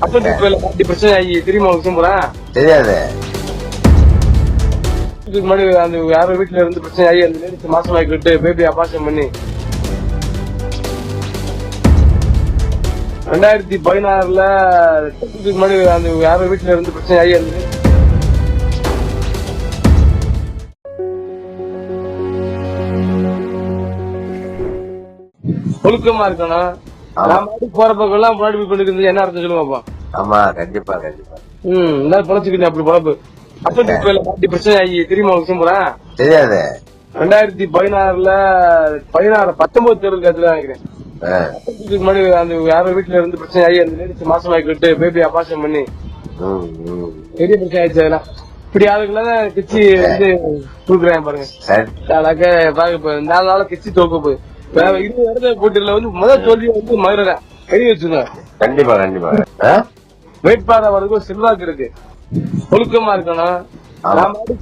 அப்படி பிரச்சனை ஆகி தெரியுமா விஷயம் போறேன் தெரியாது. முன்னாடி அந்த யாரோ வீட்டுல இருந்து பிரச்சனை ஆகி அந்த லேடிஸ் மாசமாக்கிட்டு பேபி அபார்ஷன் பண்ணி 2016 முன்னாடி அந்த யாரோ வீட்டுல இருந்து பிரச்சனை ஆகி அந்த ஒழுக்கமா இருக்கணும். போற பக்கம் முன்னாடி பண்ணிக்கிறது என்ன அர்த்தம் சொல்லுவாப்பா? ஆமா, கண்டிப்பா கண்டிப்பா. எல்லாரும் பொழைச்சுக்கிட்டேன் அப்படி பொழப்பு. அப்படி பிரச்சனை ஆகி தெரியுமா விஷயம் போறேன் தெரியாது. 2016 19 தேர்தல் நினைக்கிறேன். முன்னாடி அந்த யாரோ வீட்டுல இருந்து பிரச்சனை ஆகி அந்த லேடிஸ் மாசமாக்கிட்டு பேபி அபார்ஷன் பண்ணி பெரிய பிரச்சனை ஆயிடுச்சு. அதெல்லாம் இப்படி ஆளுங்களாம் கிச்சி வந்து கொடுக்குறேன் பாருங்க. 4 நாள கிச்சி தோக்க 20 இடத்துல போட்டியில வந்து முதல் தோல்வி வந்து மதுரை கறி வச்சுங்க. கண்டிப்பா கண்டிப்பா. வேட்பாளர் வரதுக்கு செல்வாக்கு இருக்கு. ஒழுக்கமா இருக்கணும்.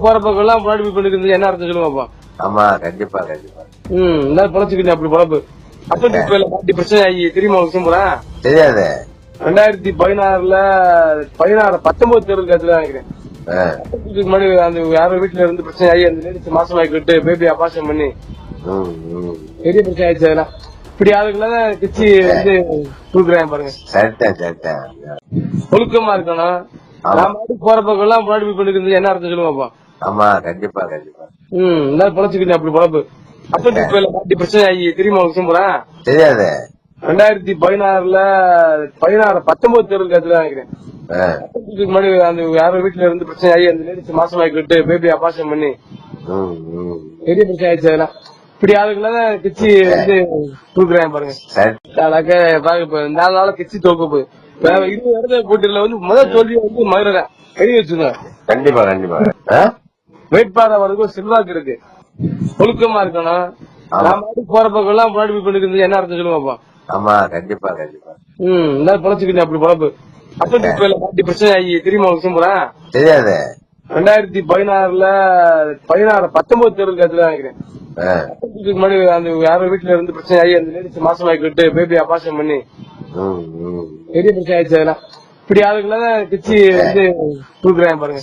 போற பக்கம் முன்னாடி பண்ணிக்கிறது என்ன அர்த்தம் சொல்லுவாப்பா? ஆமா, கண்டிப்பா கண்டிப்பா. எல்லாரும் பொழைச்சுக்கிட்டேன் அப்படி பொழப்பு. அப்படி பிரச்சனை ஆகி தெரியுமா விஷயம் போறேன் தெரியாது. 2016 19 தேர்தல் நினைக்கிறேன். முன்னாடி அந்த யாரோ வீட்டுல இருந்து பிரச்சனை ஆகி அந்த லேடிஸ் மாசமாக்கிட்டு பேபி அபார்ஷன் பண்ணி பெரிய பிரச்சனை ஆயிடுச்சு. அதெல்லாம் இப்படி ஆளுங்களாம் கிச்சி வந்து கொடுக்குறேன் பாருங்க. ஒழுக்கமா இருக்கணும். போற பக்கம் முன்னாடி பண்ணிக்கிறது என்ன அர்த்தம் சொல்லுவாப்பா? ஆமா, கண்டிப்பா கண்டிப்பா. எல்லாரும் பொழைச்சுக்கிட்டேன் அப்படி பொழப்பு. அப்படி பிரச்சனை ஆகி தெரியுமா விஷயம் போறேன் தெரியாது. 2016 19 தேர்தல் நினைக்கிறேன். முன்னாடி அந்த யாரோ வீட்டுல இருந்து பிரச்சனை ஆகி அந்த லேடிஸ் மாசமாக்கிட்டு பேபி அபார்ஷன் பண்ணி பெரிய பிரச்சனை ஆயிடுச்சு. அதெல்லாம் இப்படி ஆளுங்களாம் கிச்சி வந்து கொடுக்குறேன் பாருங்க. 4 நாள கிச்சி தோக்க 20 இடத்துல போட்டியில வந்து முதல் தோல்வி வந்து மதுரை கறி வச்சுங்க. கண்டிப்பா கண்டிப்பா. வேட்பாளர் வரதுக்கு செல்வாக்கு இருக்கு. ஒழுக்கமா இருக்கணும். போற பக்கம் முன்னாடி பண்ணிக்கிறது என்ன அர்த்தம் சொல்லுவாப்பா? ஆமா, கண்டிப்பா கண்டிப்பா. எல்லாரும் பொழைச்சுக்கிட்டேன் அப்படி பொழப்பு. அப்படி பிரச்சனை ஆகி தெரியுமா விஷயம் போறேன் தெரியாது. 2016 19 தேர்தல் நினைக்கிறேன். முன்னாடி அந்த யாரோ வீட்டுல இருந்து பிரச்சனை ஆகி அந்த லேடிஸ் மாசமாக்கிட்டு பேபி அபார்ஷன் பண்ணி பெரிய பிரச்சனை ஆயிடுச்சு. அதெல்லாம் இப்படி ஆளுங்களாம் கிச்சி வந்து கொடுக்குறேன் பாருங்க.